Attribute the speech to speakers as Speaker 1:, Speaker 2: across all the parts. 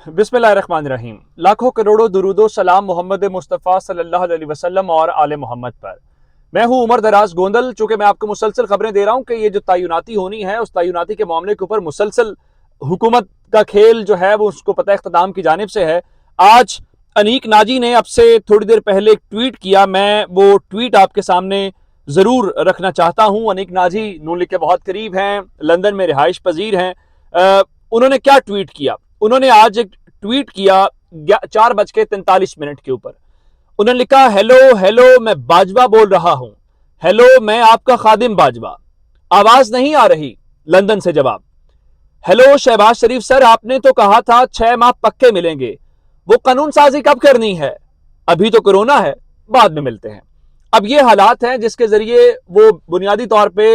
Speaker 1: बिस्मिल्लाहिर्रहमानिर्रहीम। लाखों करोड़ों दुरूदो सलाम मोहम्मद मुस्तफ़ा सल्लल्लाहु अलैहि वसल्लम और आले मोहम्मद पर। मैं हूं उमर दराज गोंदल। चूंकि मैं आपको मुसलसल खबरें दे रहा हूं कि ये जो तयनाती होनी है, उस तयनाती के मामले के ऊपर मुसलसल हुकूमत का खेल जो है वो उसको पता इख्तिताम की जानिब से है। आज अनीक नाजी ने अब से थोड़ी देर पहले एक ट्वीट किया। मैं वो ट्वीट आपके सामने जरूर रखना चाहता हूं। अनीक नाजी नून लीग के बहुत करीब हैं, लंदन में रिहाइश पजीर हैं। उन्होंने क्या ट्वीट किया? उन्होंने आज एक ट्वीट किया 4:43 के ऊपर। उन्होंने लिखा, हेलो हेलो मैं बाजवा बोल रहा हूं। हेलो मैं आपका खादिम बाजवा। आवाज नहीं आ रही? लंदन से जवाब। हेलो शहबाज शरीफ सर, आपने तो कहा था 6 माह पक्के मिलेंगे। वो कानून साजी कब करनी है? अभी तो कोरोना है, बाद में मिलते हैं। अब ये हालात हैं जिसके जरिए वो बुनियादी तौर पे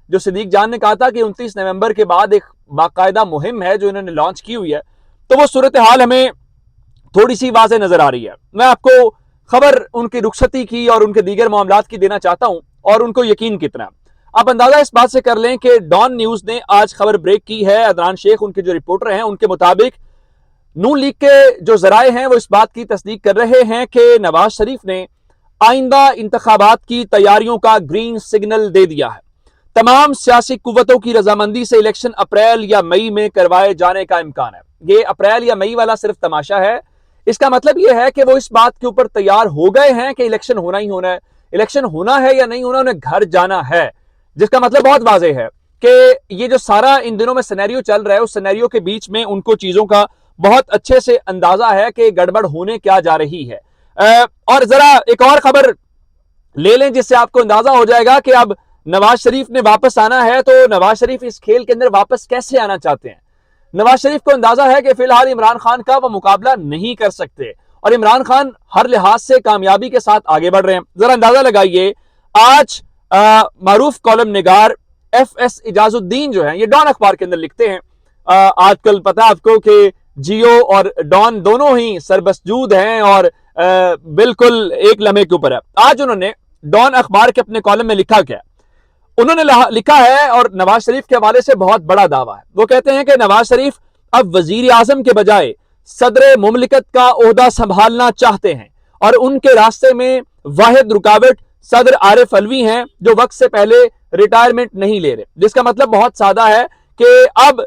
Speaker 1: जो सिद्दीक जान ने कहा था कि 29 नवंबर के बाद एक बाकायदा मुहिम है जो इन्होंने लॉन्च की हुई है, तो वो सूरत हाल हमें थोड़ी सी वाज़ेह नजर आ रही है। मैं आपको खबर उनकी रुखसती की और उनके दीगर मामलात की देना चाहता हूं और उनको यकीन कितना। आप अंदाजा इस बात से कर लें कि डॉन न्यूज ने आज खबर ब्रेक की है। अदनान शेख उनके जो रिपोर्टर हैं, उनके मुताबिक नून लीग के जो जराए हैं वो इस बात की तस्दीक कर रहे हैं कि नवाज शरीफ ने आइंदा इंतखाबात की तैयारियों का ग्रीन सिग्नल दे दिया है। तमाम सियासी कुव्वतों की रजामंदी से इलेक्शन अप्रैल या मई में करवाए जाने का इम्कान है। ये अप्रैल या मई वाला सिर्फ तमाशा है। इसका मतलब यह है कि वो इस बात के ऊपर तैयार हो गए हैं कि इलेक्शन होना ही होना है। इलेक्शन होना है या नहीं होना, उन्हें घर जाना है। जिसका मतलब बहुत वाज़ेह है कि ये जो सारा इन दिनों में सिनेरियो चल रहा है, उस सिनेरियो के बीच में उनको चीजों का बहुत अच्छे से अंदाजा है कि गड़बड़ होने क्या जा रही है। और जरा एक और खबर ले लें जिससे आपको अंदाजा हो जाएगा कि अब नवाज शरीफ ने वापस आना है, तो नवाज शरीफ इस खेल के अंदर वापस कैसे आना चाहते हैं। नवाज शरीफ को अंदाजा है कि फिलहाल इमरान खान का वो मुकाबला नहीं कर सकते और इमरान खान हर लिहाज से कामयाबी के साथ आगे बढ़ रहे हैं। जरा अंदाजा लगाइए, आज मारूफ कॉलम निगार FS इजाजुद्दीन जो है, ये डॉन अखबार के अंदर लिखते हैं। आजकल पता है आपको कि जियो और डॉन दोनों ही सरबसजूद हैं और बिल्कुल एक लम्हे के ऊपर है। आज उन्होंने डॉन अखबार के अपने कॉलम में लिखा क्या? उन्होंने लिखा है, और नवाज शरीफ के हवाले से बहुत बड़ा दावा है। वो कहते हैं कि नवाज शरीफ अब वजीर आजम के बजाय सदर मुमलिकत का ओहदा संभालना चाहते हैं और उनके रास्ते में वाहिद रुकावट सदर आरिफ अलवी हैं जो वक्त से पहले रिटायरमेंट नहीं ले रहे। जिसका मतलब बहुत सादा है कि अब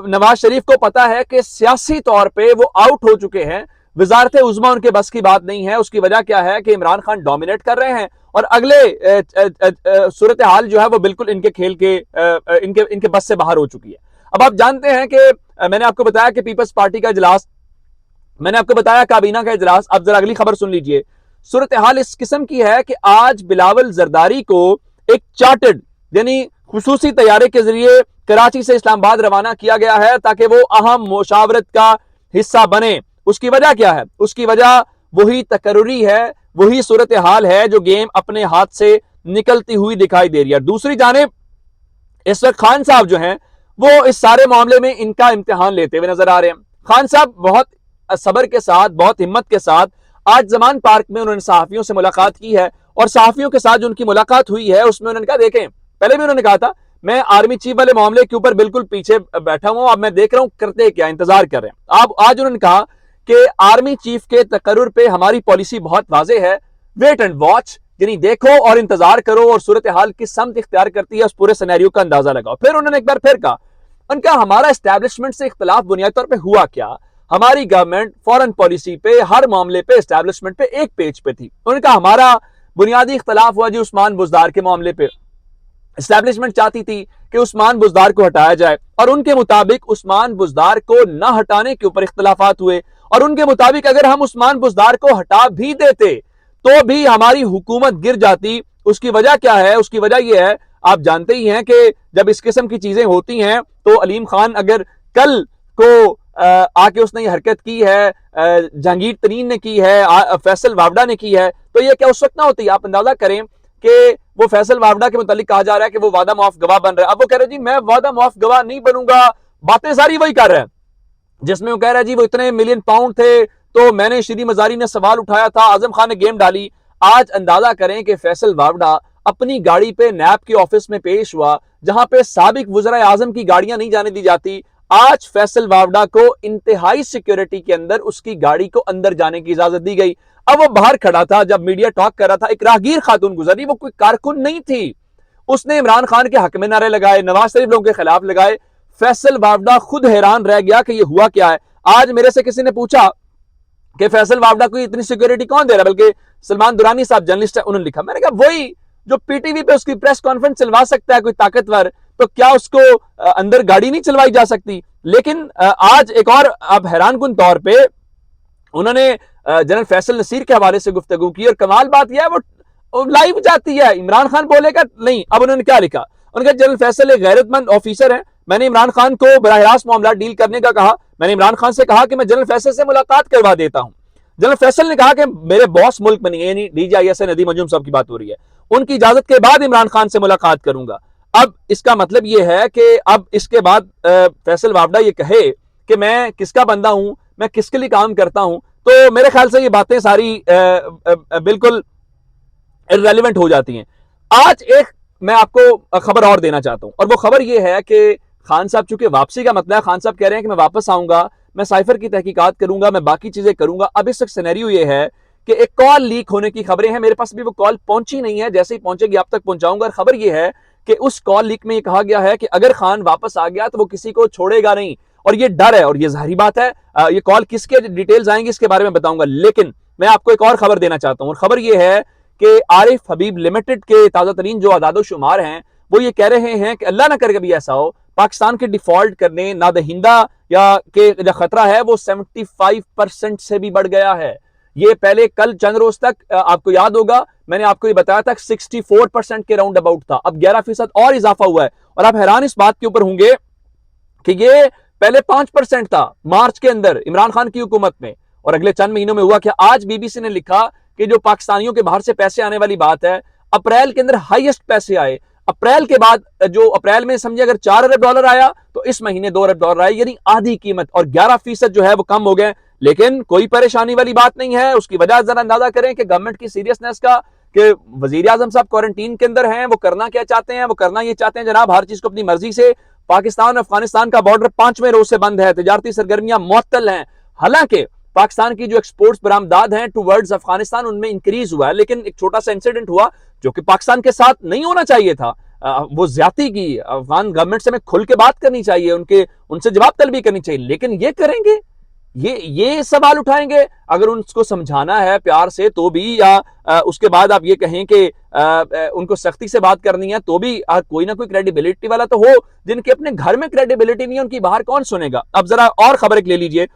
Speaker 1: नवाज शरीफ को पता है कि सियासी तौर पर वो आउट हो चुके हैं। वजारत उज़्मा उनके बस की बात नहीं है। उसकी वजह क्या है कि इमरान खान डोमिनेट कर रहे हैं और अगले सूरत हाल जो है वो बिल्कुल इनके खेल के इनके बस से बाहर हो चुकी है। अब आप जानते हैं कि मैंने आपको बताया कि पीपल्स पार्टी का इजलास, मैंने आपको बताया काबीना का इजलास। अब जरा अगली खबर सुन लीजिए। सूरत हाल इस किस्म की है कि आज बिलावल जरदारी को एक चार्टर्ड यानी खुसूसी तैयारे के जरिए कराची से इस्लामाबाद रवाना किया गया है ताकि वो अहम मुशावरत का हिस्सा बने। उसकी वजह क्या है? उसकी वजह वही तकर्रुरी है, वही सूरत हाल है जो गेम अपने हाथ से निकलती हुई दिखाई दे रही है। दूसरी जानिब इस वक्त खान साहब जो हैं वो इस सारे मामले में इनका इम्तिहान लेते हुए नजर आ रहे हैं। खान साहब बहुत सब्र के साथ, बहुत हिम्मत के साथ आज जमान पार्क में उन्होंने सहाफियों से मुलाकात की है और सहाफियों के साथ जो उनकी मुलाकात हुई है उसमें उन्होंने कहा, देखें, पहले भी उन्होंने कहा था मैं आर्मी चीफ वाले मामले के ऊपर बिल्कुल पीछे बैठा हूं, अब मैं देख रहा हूं करते क्या, इंतजार कर रहे हैं। अब आज उन्होंने कहा कि आर्मी चीफ के तकर्रुर पे हमारी पॉलिसी बहुत वाज़ेह है, वेट एंड वॉच, यानी देखो और इंतजार करो और सूरत हाल की समत इख्तियार करती है, उस पूरे सिनेरियो का अंदाजा लगाओ। फिर उन्होंने एक बार फिर कहा, उनका हमारा एस्टैब्लिशमेंट से इख्तलाफ बुनियादी तौर पर हुआ क्या? हमारी गवर्नमेंट फॉरेन पॉलिसी पे हर मामले पे एस्टैब्लिशमेंट पे एक पेज पे थी। उन्होंने कहा हमारा बुनियादी इख्तलाफ हुआ जी उस्मान बुजदार के मामले पे। एस्टैब्लिशमेंट चाहती थी कि उस्मान बुजदार को हटाया जाए और उनके मुताबिक उस्मान बुजदार को न हटाने के ऊपर इख्तलाफात हुए और उनके मुताबिक अगर हम उस्मान बुजदार को हटा भी देते तो भी हमारी हुकूमत गिर जाती। उसकी वजह क्या है? उसकी वजह यह है, आप जानते ही हैं कि जब इस किस्म की चीजें होती हैं तो अलीम खान अगर कल को आके उसने ये हरकत की है, जहांगीर तरीन ने की है, फैसल वावडा ने की है, तो ये क्या उस वक्त ना होती? आप अंदाजा करें कि वो फैसल वावडा के मुतालिक कहा जा रहा है कि वो वादा मुआफ गवाह बन रहा है। अब वो कह रहे जी मैं वादा मुआफ गवाह नहीं बनूंगा, बातें सारी वही कर रहे हैं जिसमें वो कह रहा है जी वो इतने मिलियन पाउंड थे तो मैंने श्री मजारी ने सवाल उठाया था, आजम खान ने गेम डाली। आज अंदाजा करें कि फैसल वावडा अपनी गाड़ी पे नैब के ऑफिस में पेश हुआ जहां पे साबिक वज़ीर आज़म की गाड़ियां नहीं जाने दी जाती। आज फैसल वावड़ा को इंतहाई सिक्योरिटी के अंदर उसकी गाड़ी को अंदर जाने की इजाजत दी गई। अब वो बाहर खड़ा था, जब मीडिया टॉक कर रहा था, एक राहगीर खातून गुजरी, वो कोई कारकुन नहीं थी। उसने इमरान खान के हक में नारे लगाए, नवाज शरीफ लोगों के खिलाफ लगाए। फैसल वावड़ा खुद हैरान रह गया कि ये हुआ क्या है। आज मेरे से किसी ने पूछा कि फैसल वावड़ा को इतनी सिक्योरिटी कौन दे रहा है, बल्कि सलमान दुरानी साहब जर्नलिस्ट है, उन्होंने लिखा। मैंने कहा वही जो पीटीवी पे उसकी प्रेस कॉन्फ्रेंस चलवा सकता है कोई ताकतवर, तो क्या उसको अंदर गाड़ी नहीं चलवाई जा सकती। लेकिन आज एक और अब हैरानकुन तौर पे उन्होंने जनरल फैसल नसीर के हवाले से गुफ्तगू की, और कमाल बात यह है वो लाइव जाती है, इमरान खान बोलेगा नहीं। अब उन्होंने क्या लिखा, उन्होंने कहा जनरल फैसल एक गैरतमंद ऑफिसर है, मैंने इमरान खान को बराह रास्त मामला डील करने का कहा, मैंने इमरान खान से कहा कि मैं जनरल फैसल से मुलाकात करवा देता हूं। जनरल फैसल ने कहा कि मेरे बॉस मुल्क में नहीं है, यानी डीजीआईएस नदीम अंजुम साहब की बात हो रही है, उनकी इजाजत के बाद इमरान खान से मुलाकात करूंगा। अब इसका मतलब यह है कि अब इसके बाद फैसल वावड़ा ये कहे कि मैं किसका बंदा हूं, मैं किसके लिए काम करता हूं, तो मेरे ख्याल से ये बातें सारी बिल्कुल इररेलेवेंट हो जाती हैं। आज एक मैं आपको खबर और देना चाहता हूं, और वो खबर ये है कि खान साहब चूंकि वापसी का मतलब है, खान साहब कह रहे हैं कि मैं वापस आऊंगा, मैं साइफर की तहकीकात करूंगा, मैं बाकी चीजें करूंगा। अब इस वक्त सिनेरियो ये है कि एक कॉल लीक होने की खबरें हैं, मेरे पास भी वो कॉल पहुंची नहीं है, जैसे ही पहुंचेगी आप तक पहुंचाऊंगा। और खबर ये है कि उस कॉल लीक में ये कहा गया है कि अगर खान वापस आ गया तो वो किसी को छोड़ेगा नहीं, और ये डर है, और ये जाहिर बात है। ये कॉल किसके डिटेल्स आएंगे इसके बारे में बताऊंगा, लेकिन मैं आपको एक और खबर देना चाहता हूं, और खबर ये है कि आरिफ हबीब लिमिटेड के ताजा तरीन जो आदादो शुमार हैं वो ये कह रहे हैं कि अल्लाह ना करे कभी ऐसा हो, पाकिस्तान के डिफॉल्ट करने ना दहिंदा या के जो खतरा है वो 75% से भी बढ़ गया है। ये पहले कल चंद रोज तक आपको याद होगा मैंने आपको ये बताया था 64% के राउंड अबाउट था, अब 11% और इजाफा हुआ है। और आप हैरान इस बात के ऊपर होंगे कि ये पहले 5% था मार्च के अंदर इमरान खान की हुकूमत में, और अगले चंद महीनों में हुआ क्या, आज बीबीसी ने लिखा कि जो पाकिस्तानियों के बाहर से पैसे आने वाली बात है, अप्रैल के अंदर हाईएस्ट पैसे आए। अप्रैल के बाद जो अप्रैल में समझे अगर $4 अरब आया तो इस महीने $2 अरब आए, यानी आधी कीमत, और 11% जो है वो कम हो गए। लेकिन कोई परेशानी वाली बात नहीं है। उसकी वजह जरा अंदाजा करें कि गवर्नमेंट की सीरियसनेस का, कि वजीर आजम साहब क्वारंटीन के अंदर हैं, वो करना क्या चाहते हैं, वो करना ये चाहते हैं जनाब हर चीज को अपनी मर्जी से। पाकिस्तान अफगानिस्तान का बॉर्डर 5वें रोज से बंद है, तजारती सरगर्मियां मुअत्तल हैं। हालांकि पाकिस्तान की जो एक्सपोर्ट्स बरामदाद हैं टूवर्ड्स अफगानिस्तान उनमें इंक्रीज हुआ है, लेकिन एक छोटा सा इंसिडेंट हुआ जो कि पाकिस्तान के साथ नहीं होना चाहिए था, वो ज्यादती की। अफगान गवर्नमेंट से हमें खुल के बात करनी चाहिए, उनसे जवाब तलबी करनी चाहिए, लेकिन ये करेंगे, ये सवाल उठाएंगे। अगर उनको समझाना है प्यार से तो भी, या उसके बाद आप ये कहें कि उनको सख्ती से बात करनी है तो भी, कोई ना कोई क्रेडिबिलिटी वाला तो हो। जिनके अपने घर में क्रेडिबिलिटी नहीं है उनकी बाहर कौन सुनेगा। अब जरा और खबर एक ले लीजिए।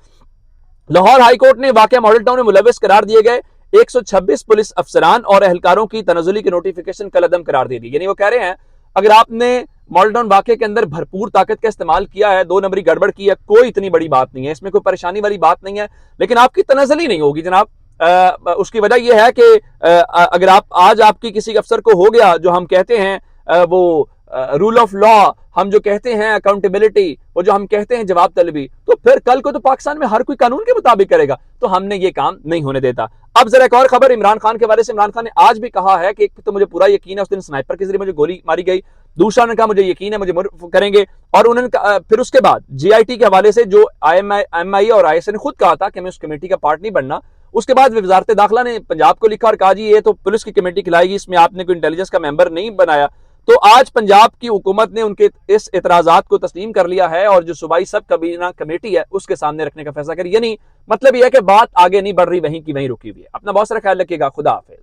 Speaker 1: लाहौर हाईकोर्ट ने वाकया मॉडल टाउन में मुलविस करार दिए गए 126 पुलिस अफसरान और एहलकारों की तनजुली की नोटिफिकेशन कलअदम करार दे दी। यानी वो कह रहे हैं अगर आपने मॉडल टाउन वाकये के अंदर भरपूर ताकत का इस्तेमाल किया है, 2 नंबरी गड़बड़ की है, कोई इतनी बड़ी बात नहीं है, इसमें कोई परेशानी वाली बात नहीं है, लेकिन आपकी तनजुली नहीं होगी जनाब। उसकी वजह यह है कि अगर आज आपकी किसी अफसर को हो गया, जो हम कहते हैं वो रूल ऑफ लॉ, हम जो कहते हैं अकाउंटेबिलिटी, वो जो हम कहते हैं जवाब तलबी, तो फिर कल को तो पाकिस्तान में हर कोई कानून के मुताबिक करेगा, तो हमने ये काम नहीं होने देता। अब जरा एक और खबर इमरान खान के बारे से। इमरान खान ने आज भी कहा है कि एक तो मुझे पूरा यकीन है उस दिन स्नाइपर के जरिए मुझे गोली मारी गई, दूसरा उन्होंने कहा मुझे यकीन है मुझे मुर्फ करेंगे, और उन्होंने फिर उसके बाद जीआईटी के हवाले से जो एमआई और आईएसए ने खुद कहा था कि मैं उस कमेटी का पार्ट नहीं बनना। उसके बाद वजारत दाखिला ने पंजाब को लिखा और कहा जी ये तो पुलिस की कमेटी खिलाएगी, इसमें आपने कोई इंटेलिजेंस का मेंबर नहीं बनाया। तो आज पंजाब की हुकूमत ने उनके इस एतराजात को तस्लीम कर लिया है और जो सूबाई सब कबीना कमेटी है उसके सामने रखने का फैसला कर। यानी मतलब यह है कि बात आगे नहीं बढ़ रही, वहीं की वहीं रुकी हुई है। अपना बहुत सारा ख्याल रखिएगा। खुदा हाफिज।